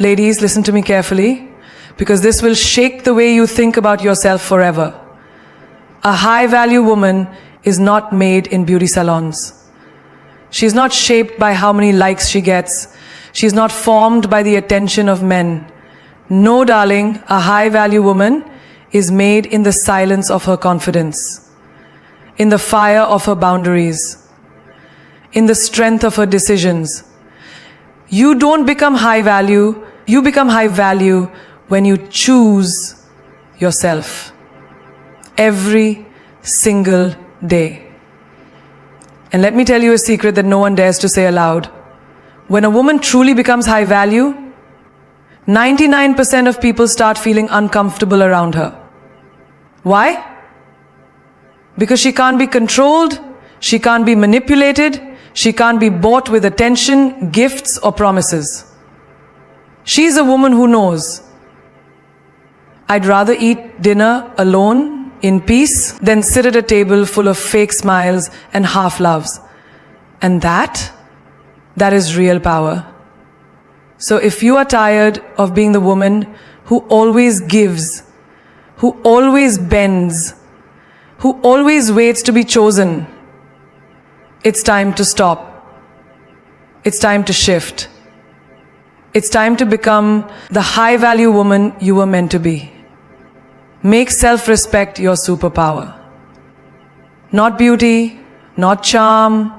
Ladies, listen to me carefully, because this will shake the way you think about yourself forever. A high-value woman is not made in beauty salons. She's not shaped by how many likes she gets. She's not formed by the attention of men. No, darling, a high-value woman is made in the silence of her confidence, in the fire of her boundaries, in the strength of her decisions. You don't become high value, you become high value when you choose yourself every single day. And let me tell you a secret that no one dares to say aloud. When a woman truly becomes high value, 99% of people start feeling uncomfortable around her. Why? Because she can't be controlled, she can't be manipulated, she can't be bought with attention, gifts, or promises. She's a woman who knows, I'd rather eat dinner alone in peace than sit at a table full of fake smiles and half loves. And that is real power. So if you are tired of being the woman who always gives, who always bends, who always waits to be chosen, it's time to stop. It's time to shift. It's time to become the high-value woman you were meant to be. Make self-respect your superpower. Not beauty, not charm,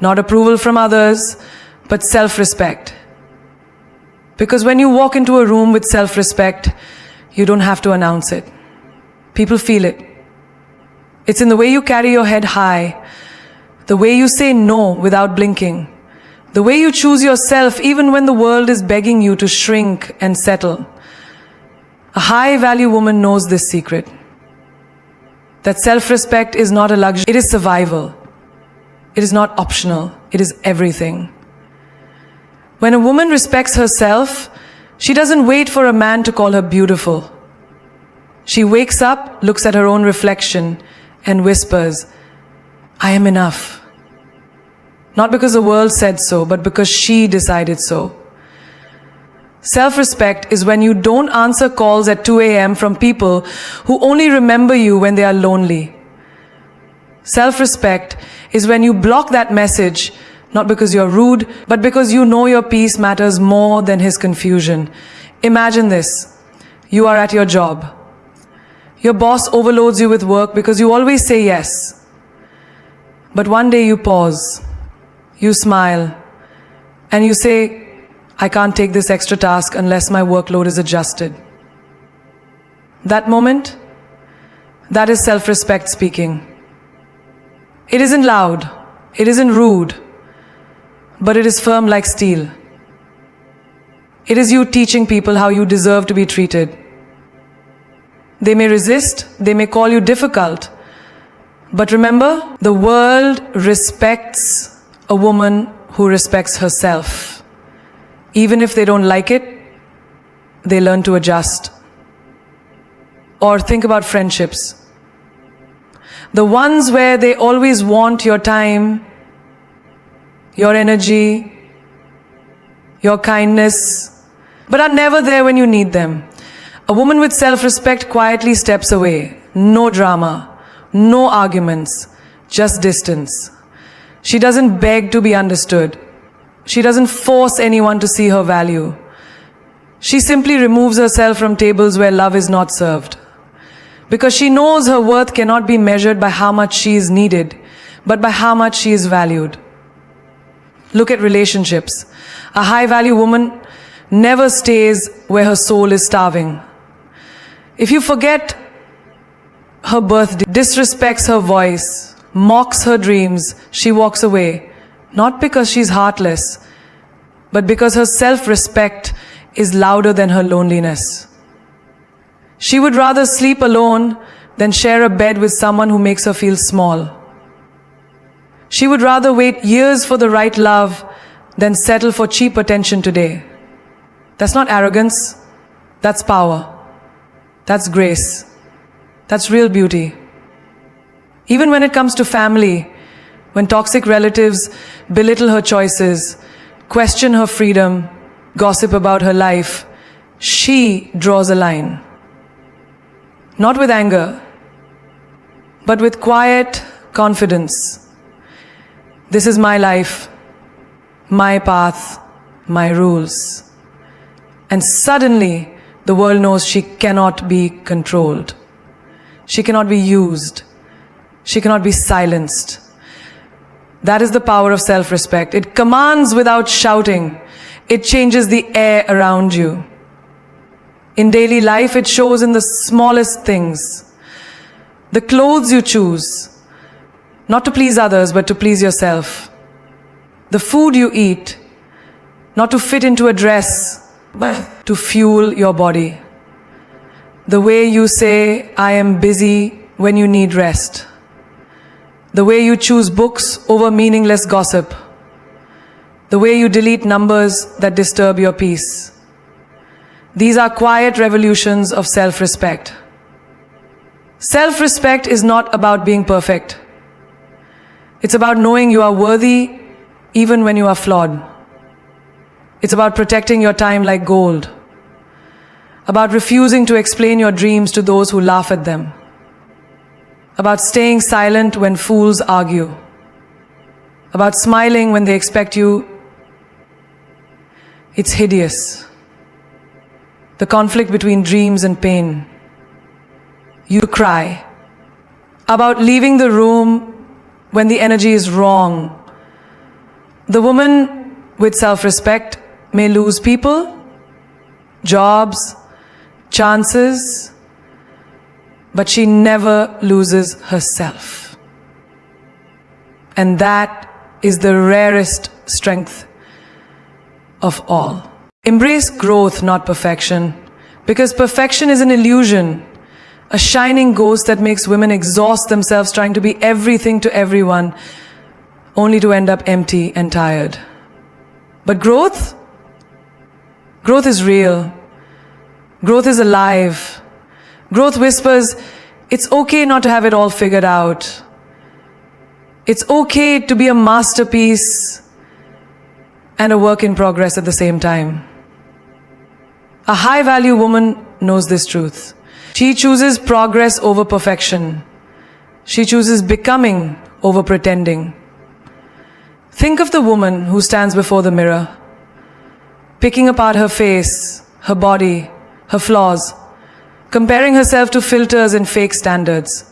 not approval from others, but self-respect. Because when you walk into a room with self-respect, you don't have to announce it. People feel it. It's in the way you carry your head high, the way you say no without blinking, the way you choose yourself even when the world is begging you to shrink and settle. A high-value woman knows this secret, that self-respect is not a luxury, it is survival. It is not optional, it is everything. When a woman respects herself, she doesn't wait for a man to call her beautiful. She wakes up, looks at her own reflection, and whispers, I am enough. Not because the world said so, but because she decided so. Self-respect is when you don't answer calls at 2 a.m. from people who only remember you when they are lonely. Self-respect is when you block that message, not because you're rude, but because you know your peace matters more than his confusion. Imagine this. You are at your job. Your boss overloads you with work because you always say yes. But one day you pause, you smile, and you say, I can't take this extra task unless my workload is adjusted. That moment, that is self-respect speaking. It isn't loud, it isn't rude, but it is firm like steel. It is you teaching people how you deserve to be treated. They may resist, they may call you difficult, but remember, the world respects a woman who respects herself. Even if they don't like it, they learn to adjust. Or think about friendships. The ones where they always want your time, your energy, your kindness, but are never there when you need them. A woman with self-respect quietly steps away. No drama, no arguments, just distance. She doesn't beg to be understood. She doesn't force anyone to see her value. She simply removes herself from tables where love is not served. Because she knows her worth cannot be measured by how much she is needed, but by how much she is valued. Look at relationships. A high-value woman never stays where her soul is starving. If you forget her birthday, disrespects her voice, mocks her dreams, she walks away. Not because she's heartless, but because her self-respect is louder than her loneliness. She would rather sleep alone than share a bed with someone who makes her feel small. She would rather wait years for the right love than settle for cheap attention today. That's not arrogance, that's power. That's grace. That's real beauty. Even when it comes to family, when toxic relatives belittle her choices, question her freedom, gossip about her life, she draws a line. Not with anger, but with quiet confidence. This is my life, my path, my rules. And suddenly, the world knows she cannot be controlled. She cannot be used. She cannot be silenced. That is the power of self-respect. It commands without shouting. It changes the air around you. In daily life, it shows in the smallest things. The clothes you choose, not to please others, but to please yourself. The food you eat, not to fit into a dress, but to fuel your body. The way you say, I am busy when you need rest. The way you choose books over meaningless gossip. The way you delete numbers that disturb your peace. These are quiet revolutions of self-respect. Self-respect is not about being perfect. It's about knowing you are worthy even when you are flawed. It's about protecting your time like gold. About refusing to explain your dreams to those who laugh at them. About staying silent when fools argue. About smiling when they expect you. It's hideous. The conflict between dreams and pain. You cry. About leaving the room when the energy is wrong. The woman with self-respect may lose people, jobs, chances, but she never loses herself. And that is the rarest strength of all. Embrace growth, not perfection, because perfection is an illusion, a shining ghost that makes women exhaust themselves trying to be everything to everyone, only to end up empty and tired. But growth is real. Growth is alive. Growth whispers, it's okay not to have it all figured out. It's okay to be a masterpiece and a work in progress at the same time. A high-value woman knows this truth. She chooses progress over perfection. She chooses becoming over pretending. Think of the woman who stands before the mirror, picking apart her face, her body, her flaws, comparing herself to filters and fake standards.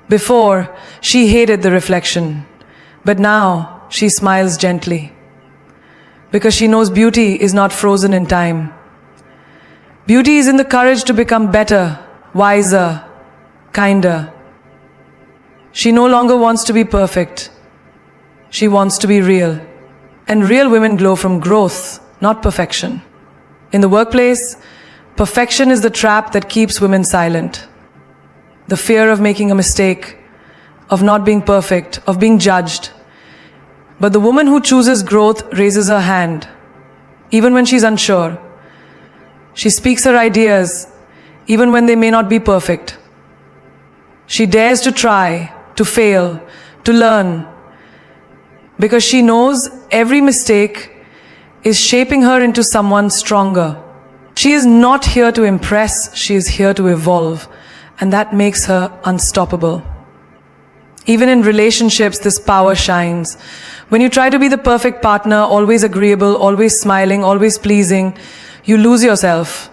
Before, she hated the reflection, but now she smiles gently, because she knows beauty is not frozen in time. Beauty is in the courage to become better, wiser, kinder. She no longer wants to be perfect. She wants to be real. And real women glow from growth, not perfection. In the workplace, perfection is the trap that keeps women silent. The fear of making a mistake, of not being perfect, of being judged. But the woman who chooses growth raises her hand, even when she's unsure. She speaks her ideas, even when they may not be perfect. She dares to try, to fail, to learn, because she knows every mistake is shaping her into someone stronger. She is not here to impress, she is here to evolve, and that makes her unstoppable. Even in relationships, this power shines. When you try to be the perfect partner, always agreeable, always smiling, always pleasing, you lose yourself.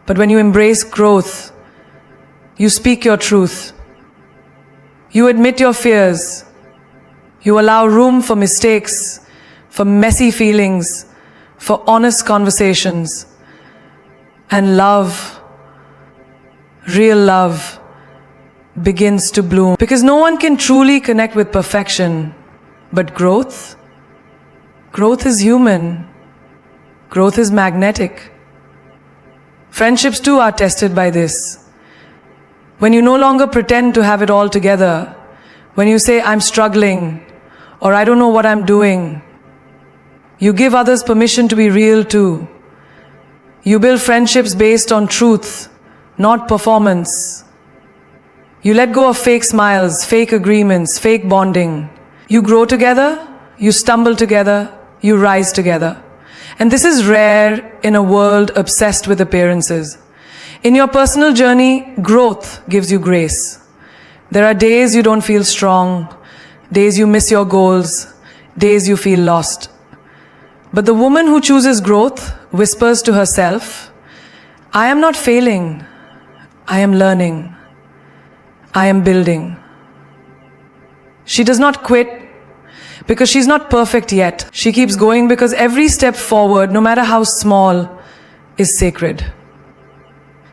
But when you embrace growth, you speak your truth. You admit your fears. You allow room for mistakes, for messy feelings, for honest conversations. And love, real love, begins to bloom. Because no one can truly connect with perfection. But growth is human. Growth is magnetic. Friendships too are tested by this. When you no longer pretend to have it all together, when you say, I'm struggling, or I don't know what I'm doing, you give others permission to be real too. You build friendships based on truth, not performance. You let go of fake smiles, fake agreements, fake bonding. You grow together, you stumble together, you rise together. And this is rare in a world obsessed with appearances. In your personal journey, growth gives you grace. There are days you don't feel strong, days you miss your goals, days you feel lost. But the woman who chooses growth whispers to herself, I am not failing, I am learning, I am building. She does not quit because she's not perfect yet. She keeps going because every step forward, no matter how small, is sacred.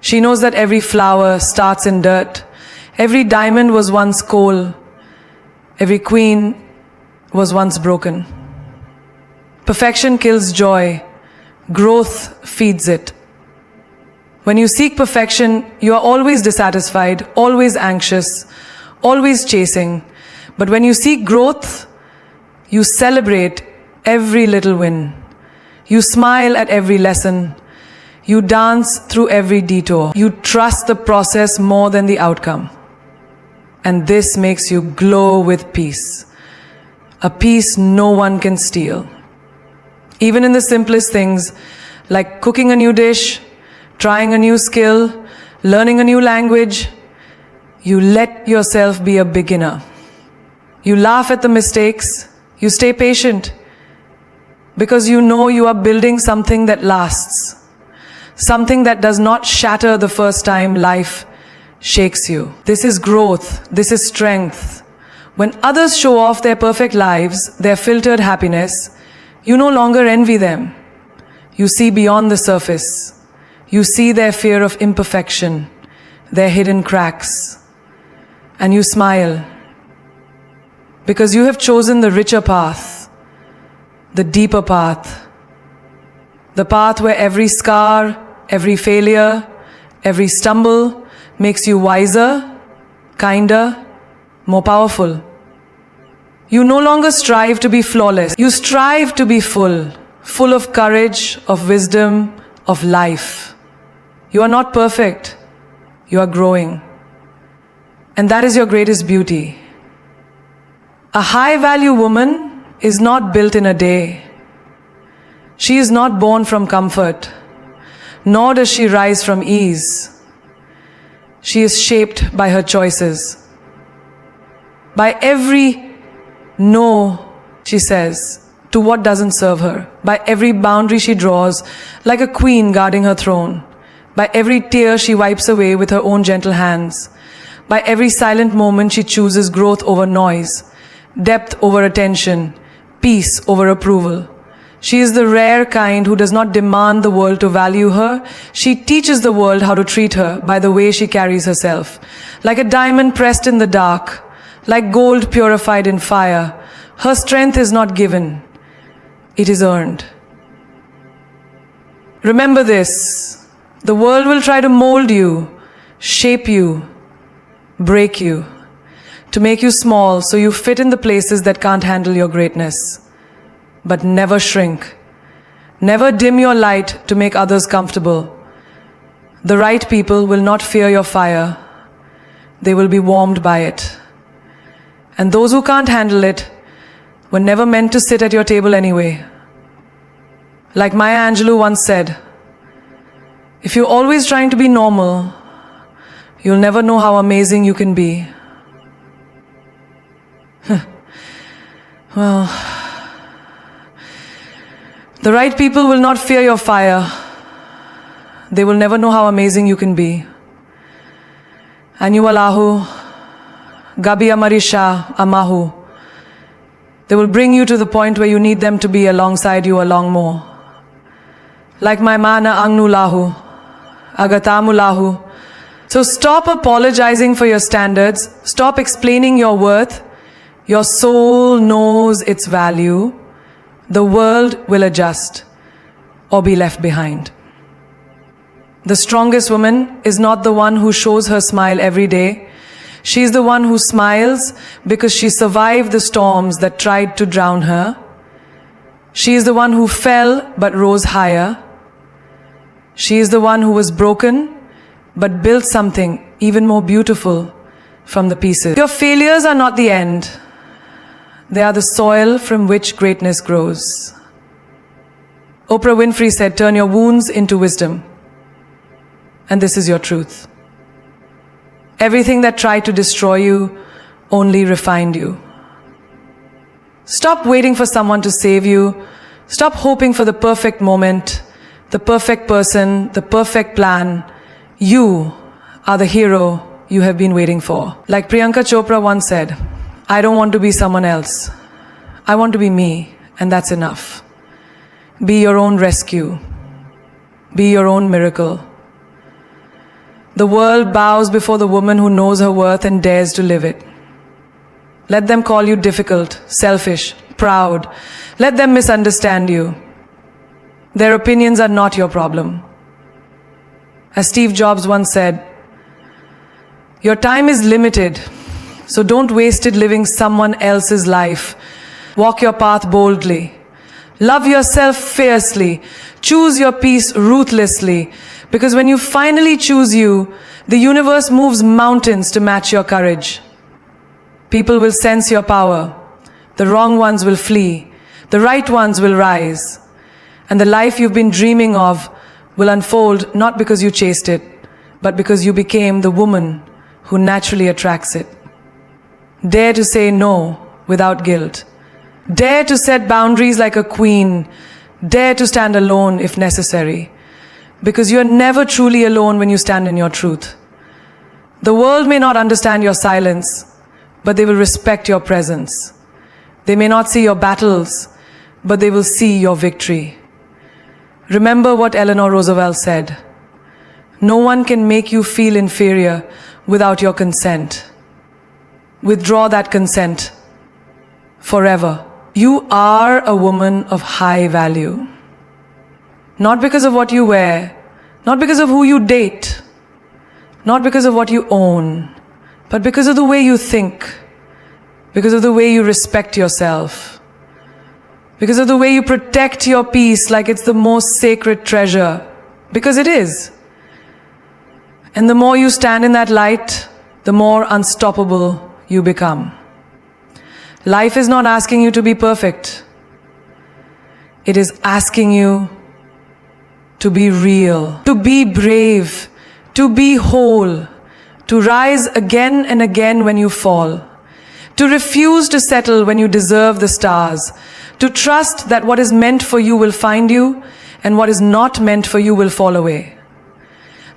She knows that every flower starts in dirt, every diamond was once coal, every queen was once broken. Perfection kills joy, growth feeds it. When you seek perfection, you are always dissatisfied, always anxious, always chasing. But when you seek growth, you celebrate every little win. You smile at every lesson. You dance through every detour. You trust the process more than the outcome. And this makes you glow with peace. A peace no one can steal. Even in the simplest things, like cooking a new dish, trying a new skill, learning a new language, you let yourself be a beginner. You laugh at the mistakes, you stay patient, because you know you are building something that lasts, something that does not shatter the first time life shakes you. This is growth, this is strength. When others show off their perfect lives, their filtered happiness, you no longer envy them. You see beyond the surface. You see their fear of imperfection, their hidden cracks, and you smile because you have chosen the richer path, the deeper path, the path where every scar, every failure, every stumble makes you wiser, kinder, more powerful. You no longer strive to be flawless. You strive to be full, full of courage, of wisdom, of life. You are not perfect. You are growing. And that is your greatest beauty. A high-value woman is not built in a day. She is not born from comfort, nor does she rise from ease. She is shaped by her choices. By every no, she says, to what doesn't serve her. By every boundary she draws, like a queen guarding her throne. By every tear she wipes away with her own gentle hands. By every silent moment she chooses growth over noise, depth over attention, peace over approval. She is the rare kind who does not demand the world to value her. She teaches the world how to treat her by the way she carries herself. Like a diamond pressed in the dark, like gold purified in fire, her strength is not given, it is earned. Remember this, the world will try to mold you, shape you, break you, to make you small so you fit in the places that can't handle your greatness. But never shrink, never dim your light to make others comfortable. The right people will not fear your fire, they will be warmed by it. And those who can't handle it were never meant to sit at your table anyway. Like Maya Angelou once said, if you're always trying to be normal, you'll never know how amazing you can be. Well, the right people will not fear your fire. They will never know how amazing you can be. Anyuwalahu, Gabi Amarisha, Amahu. They will bring you to the point where you need them to be alongside you along more. Like my mana Angnu Lahu, Agatamu Lahu. So stop apologizing for your standards. Stop explaining your worth. Your soul knows its value. The world will adjust or be left behind. The strongest woman is not the one who shows her smile every day. She is the one who smiles because she survived the storms that tried to drown her. She is the one who fell but rose higher. She is the one who was broken but built something even more beautiful from the pieces. Your failures are not the end. They are the soil from which greatness grows. Oprah Winfrey said, turn your wounds into wisdom. And this is your truth. Everything that tried to destroy you only refined you. Stop waiting for someone to save you. Stop hoping for the perfect moment, the perfect person, the perfect plan. You are the hero you have been waiting for. Like Priyanka Chopra once said, I don't want to be someone else. I want to be me, and that's enough. Be your own rescue. Be your own miracle. The world bows before the woman who knows her worth and dares to live it. Let them call you difficult, selfish, proud. Let them misunderstand you. Their opinions are not your problem. As Steve Jobs once said, your time is limited, so don't waste it living someone else's life. Walk your path boldly. Love yourself fiercely. Choose your peace ruthlessly. Because when you finally choose you, the universe moves mountains to match your courage. People will sense your power. The wrong ones will flee. The right ones will rise. And the life you've been dreaming of will unfold not because you chased it, but because you became the woman who naturally attracts it. Dare to say no without guilt. Dare to set boundaries like a queen. Dare to stand alone if necessary. Because you are never truly alone when you stand in your truth. The world may not understand your silence, but they will respect your presence. They may not see your battles, but they will see your victory. Remember what Eleanor Roosevelt said. No one can make you feel inferior without your consent. Withdraw that consent forever. You are a woman of high value. Not because of what you wear, not because of who you date, not because of what you own, but because of the way you think, because of the way you respect yourself, because of the way you protect your peace like it's the most sacred treasure, because it is. And the more you stand in that light, the more unstoppable you become. Life is not asking you to be perfect. It is asking you to be real, to be brave, to be whole, to rise again and again when you fall, to refuse to settle when you deserve the stars, to trust that what is meant for you will find you and what is not meant for you will fall away.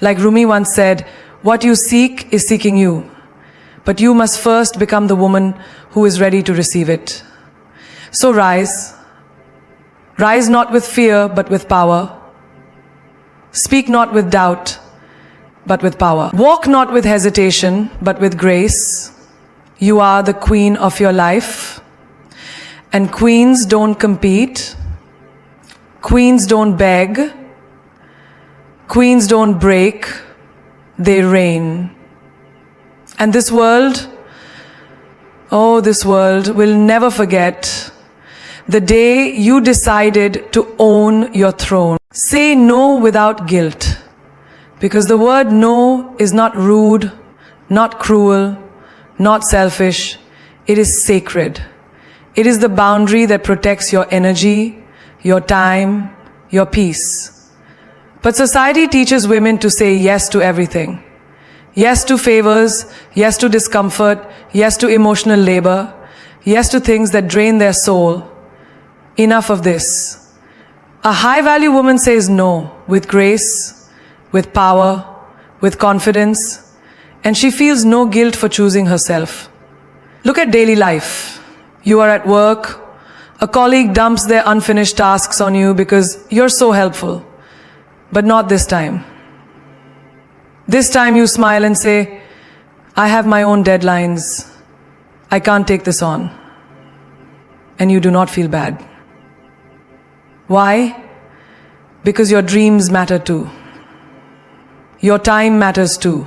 Like Rumi once said, what you seek is seeking you, but you must first become the woman who is ready to receive it. So rise. Rise not with fear, but with power. Speak not with doubt, but with power. Walk not with hesitation, but with grace. You are the queen of your life. And queens don't compete. Queens don't beg. Queens don't break. They reign. And this world, oh, this world will never forget the day you decided to own your throne. Say no without guilt, because the word no is not rude, not cruel, not selfish. It is sacred. It is the boundary that protects your energy, your time, your peace. But society teaches women to say yes to everything. Yes to favors, yes to discomfort, yes to emotional labor, yes to things that drain their soul. Enough of this. A high-value woman says no with grace, with power, with confidence, and she feels no guilt for choosing herself. Look at daily life. You are at work. A colleague dumps their unfinished tasks on you because you're so helpful. But not this time. This time you smile and say, I have my own deadlines. I can't take this on. And you do not feel bad. Why? Because your dreams matter too. Your time matters too.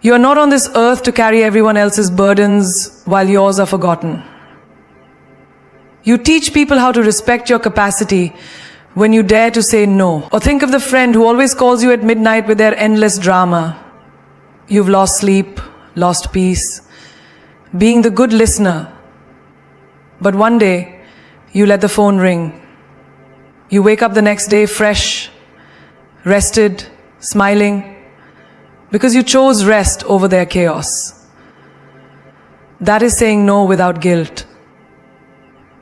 You are not on this earth to carry everyone else's burdens while yours are forgotten. You teach people how to respect your capacity when you dare to say no. Or think of the friend who always calls you at midnight with their endless drama. You've lost sleep, lost peace, being the good listener. But one day, you let the phone ring. You wake up the next day fresh, rested, smiling, because you chose rest over their chaos. That is saying no without guilt.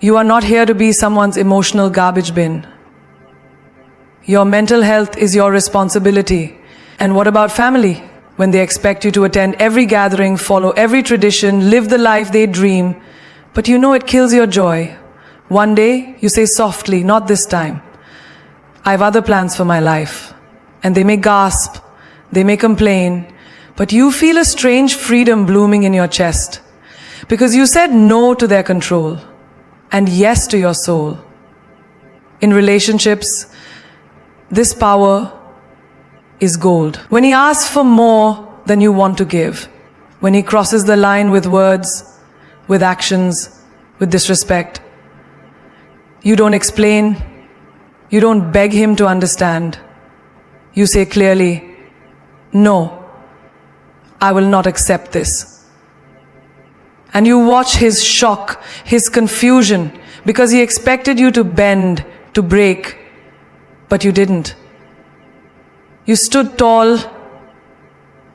You are not here to be someone's emotional garbage bin. Your mental health is your responsibility. And what about family? When they expect you to attend every gathering, follow every tradition, live the life they dream, but you know it kills your joy. One day, you say softly, not this time. I have other plans for my life. And they may gasp, they may complain, but you feel a strange freedom blooming in your chest. Because you said no to their control and yes to your soul. In relationships, this power is gold. When he asks for more than you want to give, when he crosses the line with words, with actions, with disrespect, you don't explain, you don't beg him to understand. You say clearly, no, I will not accept this. And you watch his shock, his confusion, because he expected you to bend, to break, but you didn't. You stood tall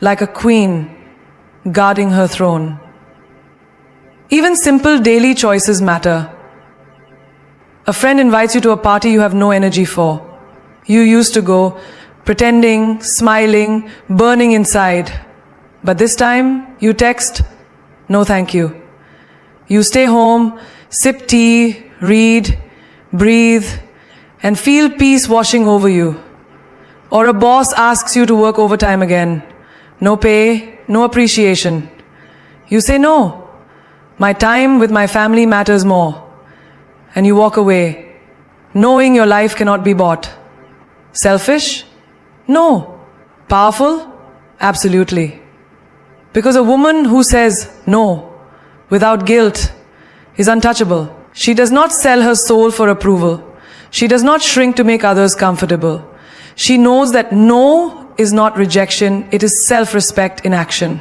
like a queen guarding her throne. Even simple daily choices matter. A friend invites you to a party you have no energy for. You used to go, pretending, smiling, burning inside. But this time, you text, no thank you. You stay home, sip tea, read, breathe, and feel peace washing over you. Or a boss asks you to work overtime again. No pay, no appreciation. You say no. My time with my family matters more. And you walk away, knowing your life cannot be bought. Selfish? No. Powerful? Absolutely. Because a woman who says no, without guilt, is untouchable. She does not sell her soul for approval. She does not shrink to make others comfortable. She knows that no is not rejection, it is self-respect in action.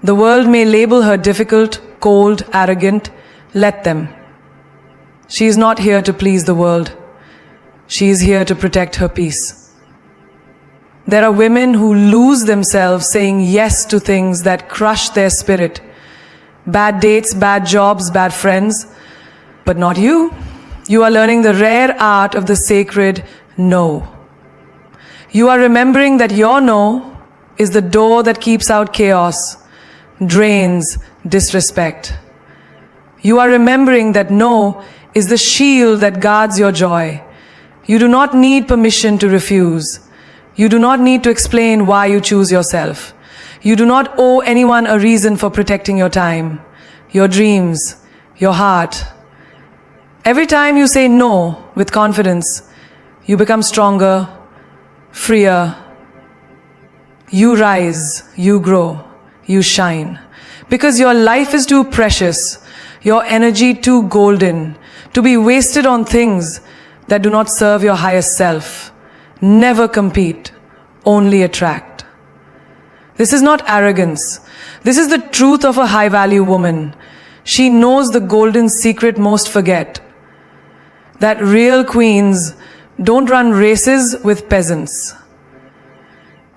The world may label her difficult, cold, arrogant. Let them. She is not here to please the world. She is here to protect her peace. There are women who lose themselves saying yes to things that crush their spirit. Bad dates, bad jobs, bad friends. But not you. You are learning the rare art of the sacred no. You are remembering that your no is the door that keeps out chaos, drains, disrespect. You are remembering that no is the shield that guards your joy. You do not need permission to refuse. You do not need to explain why you choose yourself. You do not owe anyone a reason for protecting your time, your dreams, your heart. Every time you say no with confidence, you become stronger, freer. You rise, you grow, you shine. Because your life is too precious, your energy too golden, to be wasted on things that do not serve your highest self. Never compete, only attract. This is not arrogance. This is the truth of a high-value woman. She knows the golden secret most forget. That real queens don't run races with peasants.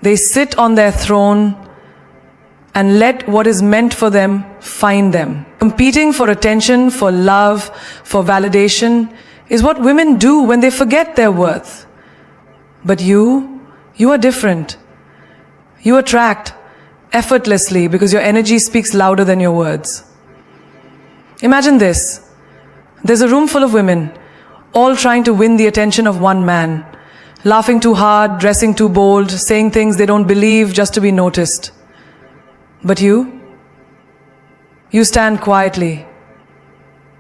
They sit on their throne and let what is meant for them find them. Competing for attention, for love, for validation is what women do when they forget their worth. But you are different. You attract effortlessly because your energy speaks louder than your words. Imagine this. There's a room full of women, all trying to win the attention of one man, laughing too hard, dressing too bold, saying things they don't believe just to be noticed. But you stand quietly,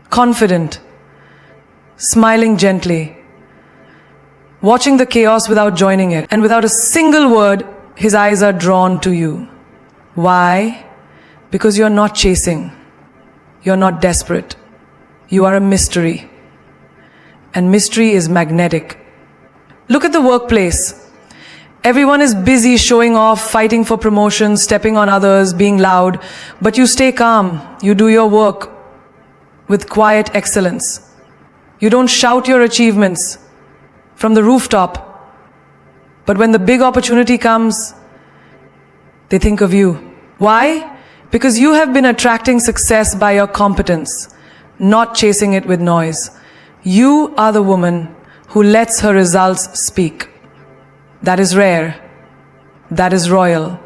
confident, smiling gently, watching the chaos without joining it, and without a single word, his eyes are drawn to you. Why? Because you're not chasing. You're not desperate. You are a mystery. And mystery is magnetic. Look at the workplace. Everyone is busy showing off, fighting for promotions, stepping on others, being loud. But you stay calm. You do your work with quiet excellence. You don't shout your achievements from the rooftop. But when the big opportunity comes, they think of you. Why? Because you have been attracting success by your competence, not chasing it with noise. You are the woman who lets her results speak. That is rare. That is royal.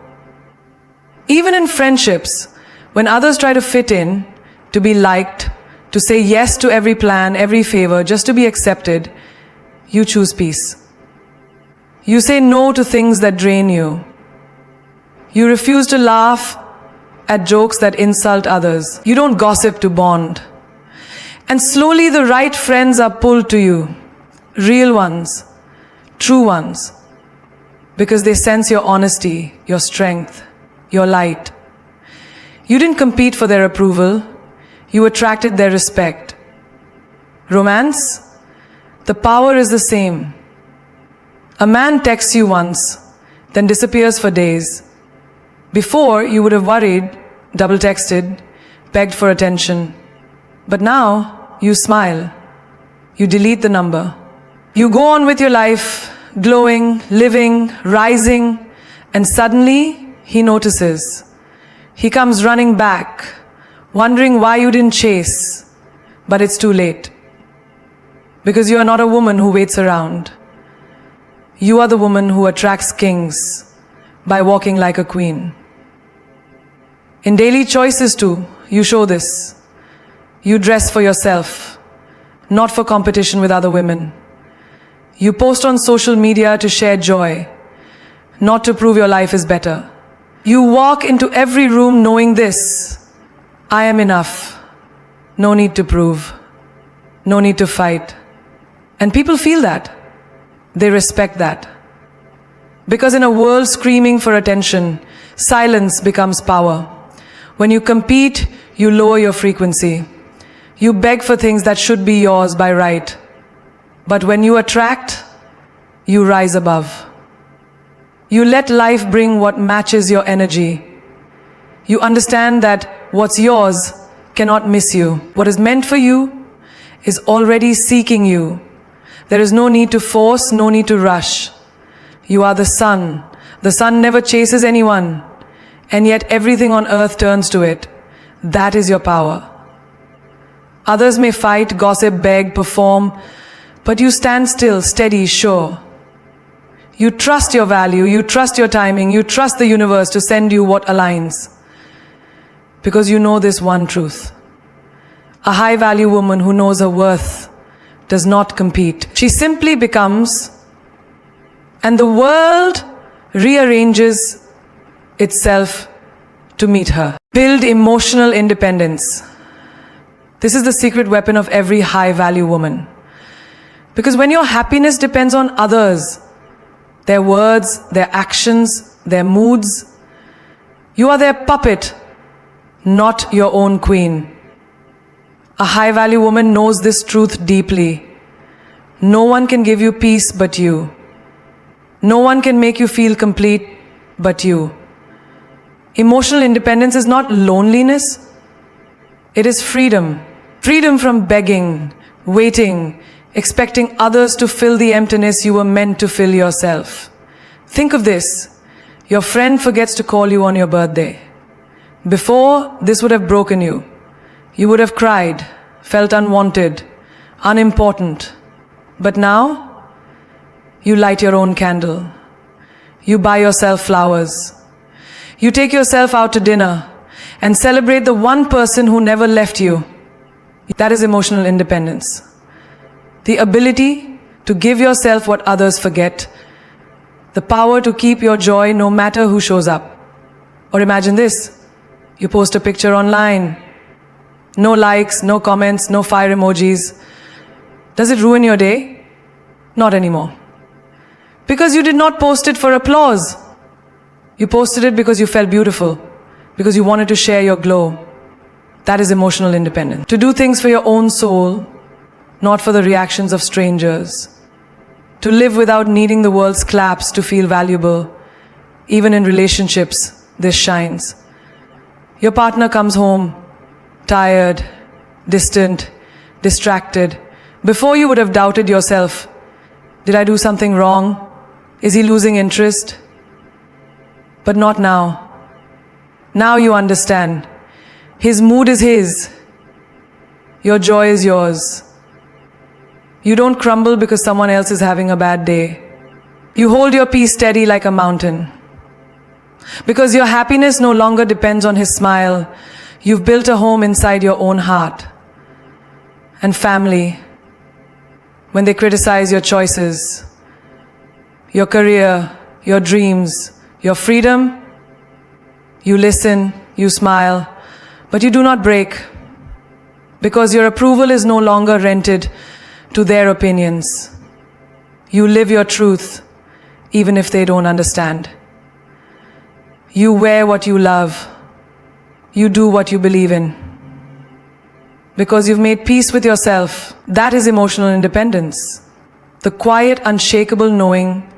Even in friendships, when others try to fit in, to be liked, to say yes to every plan, every favor, just to be accepted, you choose peace. You say no to things that drain you. You refuse to laugh at jokes that insult others. You don't gossip to bond. And slowly the right friends are pulled to you. Real ones, true ones, because they sense your honesty, your strength, your light. You didn't compete for their approval. You attracted their respect. Romance? The power is the same. A man texts you once, then disappears for days. Before, you would have worried, double texted, begged for attention. But now, you smile. You delete the number. You go on with your life, glowing, living, rising, and suddenly, he notices. He comes running back, wondering why you didn't chase. But it's too late. Because you are not a woman who waits around. You are the woman who attracts kings by walking like a queen. In daily choices too, you show this. You dress for yourself, not for competition with other women. You post on social media to share joy, not to prove your life is better. You walk into every room knowing this: I am enough. No need to prove. No need to fight. And people feel that. They respect that. Because in a world screaming for attention, silence becomes power. When you compete, you lower your frequency. You beg for things that should be yours by right. But when you attract, you rise above. You let life bring what matches your energy. You understand that what's yours cannot miss you. What is meant for you is already seeking you. There is no need to force, no need to rush. You are the sun. The sun never chases anyone, and yet everything on earth turns to it. That is your power. Others may fight, gossip, beg, perform, but you stand still, steady, sure. You trust your value, you trust your timing, you trust the universe to send you what aligns. Because you know this one truth. A high-value woman who knows her worth does not compete. She simply becomes, and the world rearranges itself to meet her. Build emotional independence. This is the secret weapon of every high-value woman. Because when your happiness depends on others, their words, their actions, their moods, you are their puppet, not your own queen. A high-value woman knows this truth deeply. No one can give you peace but you. No one can make you feel complete but you. Emotional independence is not loneliness. It is freedom. Freedom from begging, waiting, expecting others to fill the emptiness you were meant to fill yourself. Think of this. Your friend forgets to call you on your birthday. Before, this would have broken you. You would have cried, felt unwanted, unimportant. But now, you light your own candle. You buy yourself flowers. You take yourself out to dinner and celebrate the one person who never left you. That is emotional independence. The ability to give yourself what others forget. The power to keep your joy no matter who shows up. Or imagine this. You post a picture online. No likes, no comments, no fire emojis. Does it ruin your day? Not anymore. Because you did not post it for applause. You posted it because you felt beautiful. Because you wanted to share your glow. That is emotional independence. To do things for your own soul, not for the reactions of strangers. To live without needing the world's claps to feel valuable. Even in relationships, this shines. Your partner comes home tired, distant, distracted, Before, you would have doubted yourself. Did I do something wrong? Is he losing interest? But not now. Now you understand. His mood is his. Your joy is yours. You don't crumble because someone else is having a bad day. You hold your peace steady like a mountain. Because your happiness no longer depends on his smile. You've built a home inside your own heart. And family, when they criticize your choices, your career, your dreams, your freedom, you listen, you smile, but you do not break. Because your approval is no longer rented to their opinions. You live your truth, even if they don't understand. You wear what you love. You do what you believe in. Because you've made peace with yourself. That is emotional independence. The quiet, unshakable knowing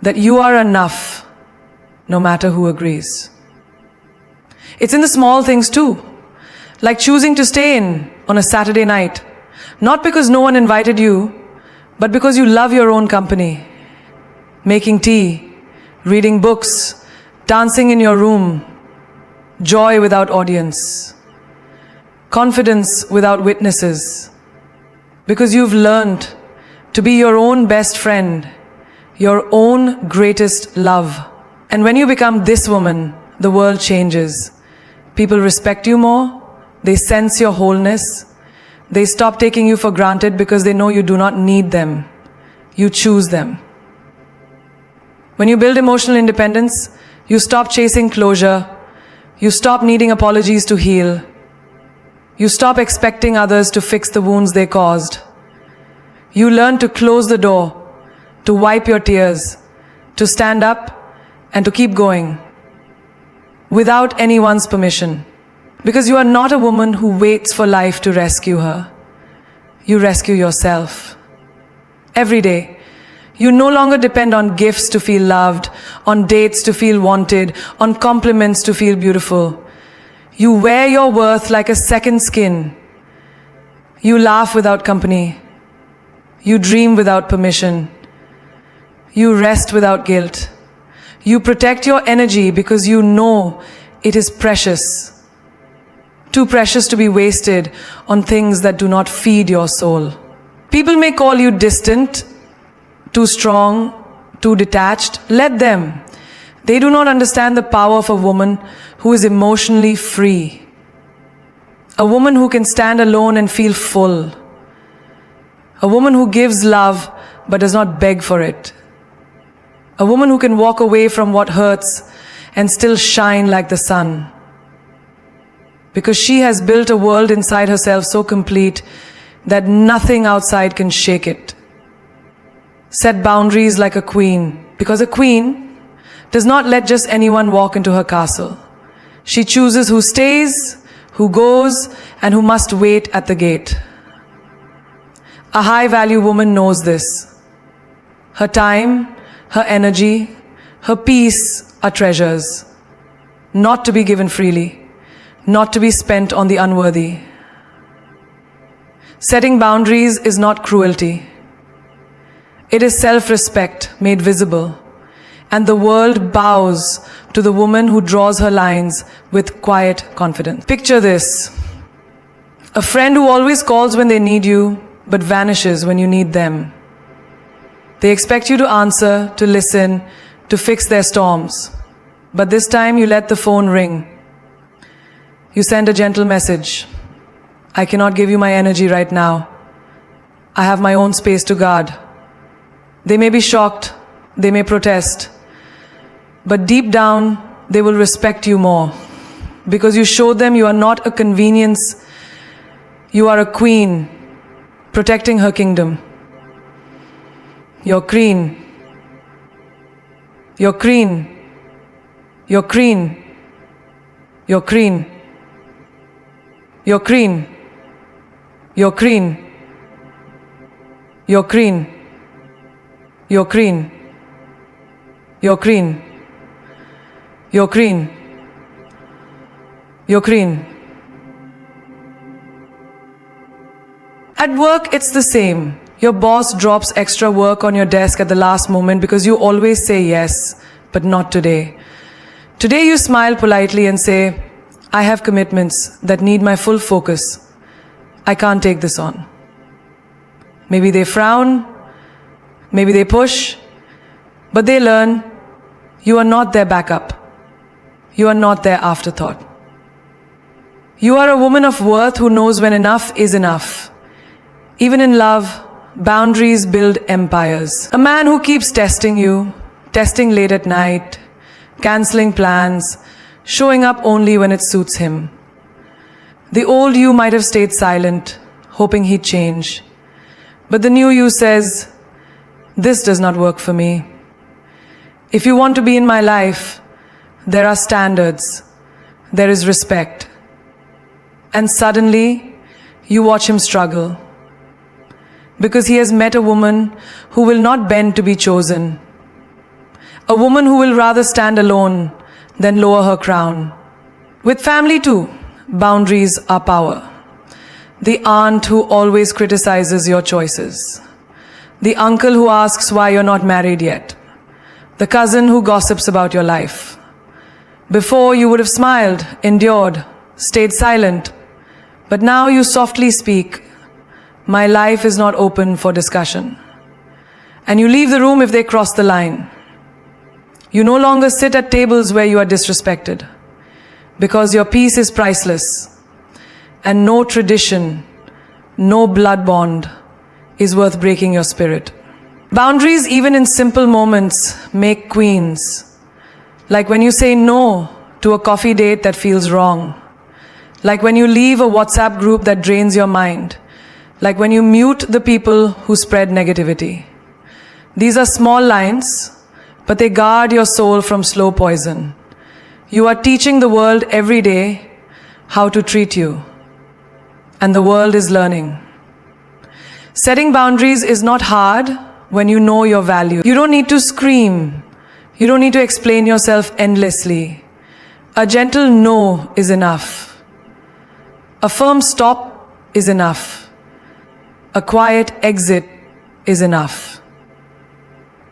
that you are enough, no matter who agrees. It's in the small things too. Like choosing to stay in on a Saturday night. Not because no one invited you, but because you love your own company. Making tea, reading books, dancing in your room, joy without audience, confidence without witnesses. Because you've learned to be your own best friend, your own greatest love. And when you become this woman, the world changes. People respect you more. They sense your wholeness. They stop taking you for granted because they know you do not need them. You choose them. When you build emotional independence, you stop chasing closure. You stop needing apologies to heal. You stop expecting others to fix the wounds they caused. You learn to close the door, to wipe your tears, to stand up, and to keep going. Without anyone's permission. Because you are not a woman who waits for life to rescue her. You rescue yourself. Every day. You no longer depend on gifts to feel loved, on dates to feel wanted, on compliments to feel beautiful. You wear your worth like a second skin. You laugh without company. You dream without permission. You rest without guilt. You protect your energy because you know it is precious. Too precious to be wasted on things that do not feed your soul. People may call you distant, too strong, too detached. Let them. They do not understand the power of a woman who is emotionally free. A woman who can stand alone and feel full. A woman who gives love but does not beg for it. A woman who can walk away from what hurts and still shine like the sun. Because she has built a world inside herself so complete that nothing outside can shake it. Set boundaries like a queen, because a queen does not let just anyone walk into her castle. She chooses who stays, who goes, and who must wait at the gate. A high-value woman knows this. Her time, her energy, her peace are treasures, not to be given freely. Not to be spent on the unworthy. Setting boundaries is not cruelty. It is self-respect made visible. And the world bows to the woman who draws her lines with quiet confidence. Picture this. A friend who always calls when they need you, but vanishes when you need them. They expect you to answer, to listen, to fix their storms. But this time you let the phone ring. You send a gentle message. I cannot give you my energy right now. I have my own space to guard. They may be shocked, they may protest, but deep down, they will respect you more. Because you showed them you are not a convenience, you are a queen, protecting her kingdom. You're queen. You're queen. You're queen. You're queen. You're queen. You're queen. You're queen. You're queen. You're queen. You're queen. You're queen. At work, it's the same. Your boss drops extra work on your desk at the last moment because you always say yes, but not today. Today you smile politely and say, I have commitments that need my full focus. I can't take this on. Maybe they frown, maybe they push, but they learn you are not their backup. You are not their afterthought. You are a woman of worth who knows when enough is enough. Even in love, boundaries build empires. A man who keeps testing you, testing late at night, cancelling plans, showing up only when it suits him. The old you might have stayed silent, hoping he'd change. But the new you says, this does not work for me. If you want to be in my life, there are standards, there is respect. And suddenly, you watch him struggle. Because he has met a woman who will not bend to be chosen. A woman who will rather stand alone than lower her crown. With family too, boundaries are power. The aunt who always criticizes your choices. The uncle who asks why you're not married yet. The cousin who gossips about your life. Before you would have smiled, endured, stayed silent. But now you softly speak, my life is not open for discussion. And you leave the room if they cross the line. You no longer sit at tables where you are disrespected. Because your peace is priceless. And no tradition, no blood bond is worth breaking your spirit. Boundaries, even in simple moments, make queens. Like when you say no to a coffee date that feels wrong. Like when you leave a WhatsApp group that drains your mind. Like when you mute the people who spread negativity. These are small lines, but they guard your soul from slow poison. You are teaching the world every day how to treat you. And the world is learning. Setting boundaries is not hard when you know your value. You don't need to scream. You don't need to explain yourself endlessly. A gentle no is enough. A firm stop is enough. A quiet exit is enough.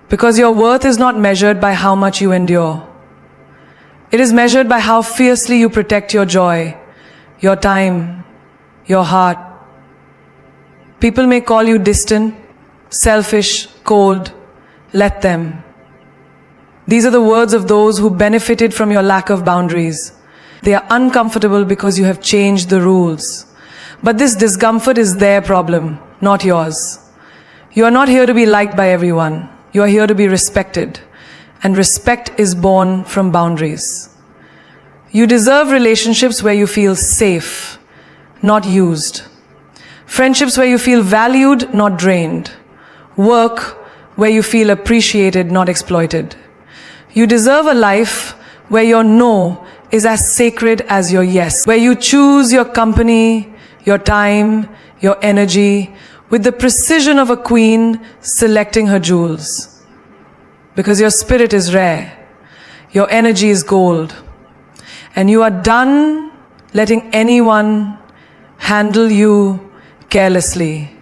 Because your worth is not measured by how much you endure. It is measured by how fiercely you protect your joy, your time, your heart. People may call you distant, selfish, cold. Let them. These are the words of those who benefited from your lack of boundaries. They are uncomfortable because you have changed the rules. But this discomfort is their problem, not yours. You are not here to be liked by everyone. You are here to be respected. And respect is born from boundaries. You deserve relationships where you feel safe, not used. Friendships where you feel valued, not drained. Work where you feel appreciated, not exploited. You deserve a life where your no is as sacred as your yes. Where you choose your company, your time, your energy with the precision of a queen selecting her jewels. Because your spirit is rare. Your energy is gold. And you are done letting anyone handle you carelessly.